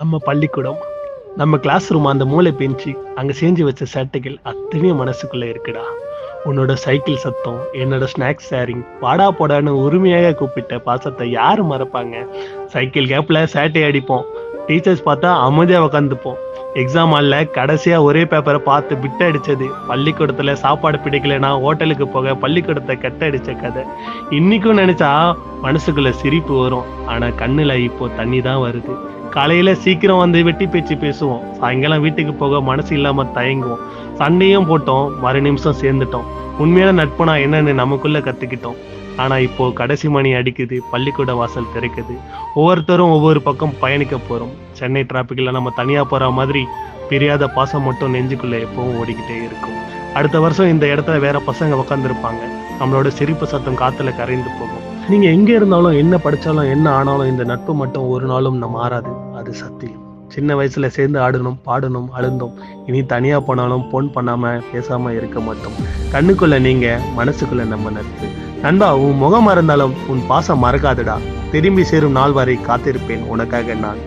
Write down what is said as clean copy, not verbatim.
நம்ம பள்ளிக்கூடம், நம்ம கிளாஸ் ரூம் அந்த மூலை பெஞ்சு, அங்க செஞ்சு வச்ச சேட்டைகள் அத்தனையும் மனசுக்குள்ள இருக்குடா. உன்னோட சைக்கிள் சத்தம், என்னோட ஸ்நாக்ஸ் ஷேரிங், வாடா போடான்னு உரிமையாக கூப்பிட்ட பாசத்தை யாரு மறப்பாங்க? சைக்கிள் கேப்ல சேட்டை அடிப்போம். டீச்சர்ஸ் பார்த்தா அமைதியா உக்காந்துப்போம். எக்ஸாம் ஹால்ல கடைசியா ஒரே பேப்பரை பார்த்து பிட் அடிச்சது, பள்ளிக்கூடத்துல சாப்பாடு பிடிக்கலைன்னா ஹோட்டலுக்கு போக பள்ளிக்கூடத்தை கட்ட அடிச்ச கதை. இன்னைக்கும் நினைச்சா மனசுக்குள்ள சிரிப்பு வரும். ஆனா கண்ணுல இப்போ தண்ணி தான் வருது. காலையில சீக்கிரம் வந்து வெட்டி பேச்சு பேசுவோம். சாயங்காலம் வீட்டுக்கு போக மனசு இல்லாம தயங்குவோம். சண்டையும் போட்டோம், மறு நிமிஷம் சேர்ந்துட்டோம். உண்மையான நட்புனா என்னன்னு நமக்குள்ள கத்துக்கிட்டோம். ஆனா இப்போ கடைசி மணி அடிக்குது, பள்ளிக்கூட வாசல் திறக்குது. ஒவ்வொருத்தரும் ஒவ்வொரு பக்கம் பயணிக்க போறோம். சென்னை டிராபிக்ல நம்ம தனியா போற மாதிரி பிரியாத பாசம் மட்டும் நெஞ்சுக்குள்ள எப்பவும் ஓடிக்கிட்டே இருக்கும். அடுத்த வருஷம் இந்த இடத்துல வேற பசங்க உட்காந்துருப்பாங்க. நம்மளோட சிரிப்பு சத்தம் காத்துல கரைந்து போகும். நீங்க எங்க இருந்தாலும், என்ன படிச்சாலும், என்ன ஆனாலும் இந்த நட்பு மட்டும் ஒரு நாளும் மாறாது. அது சத்தியம். சின்ன வயசுல சேர்ந்து ஆடணும், பாடணும், அழுந்தோம். இனி தனியா போனாலும் போன் பண்ணாம பேசாம இருக்க மாட்டோம். கண்ணுக்குள்ள நீங்க, மனசுக்குள்ள நம்ம நட்பு. நண்பா, உன் முகம் மறந்தாலும் உன் பாசம் மறக்காதுடா. திரும்பி சேரும் நாள் வரை காத்திருப்பேன் உனக்காக நான்.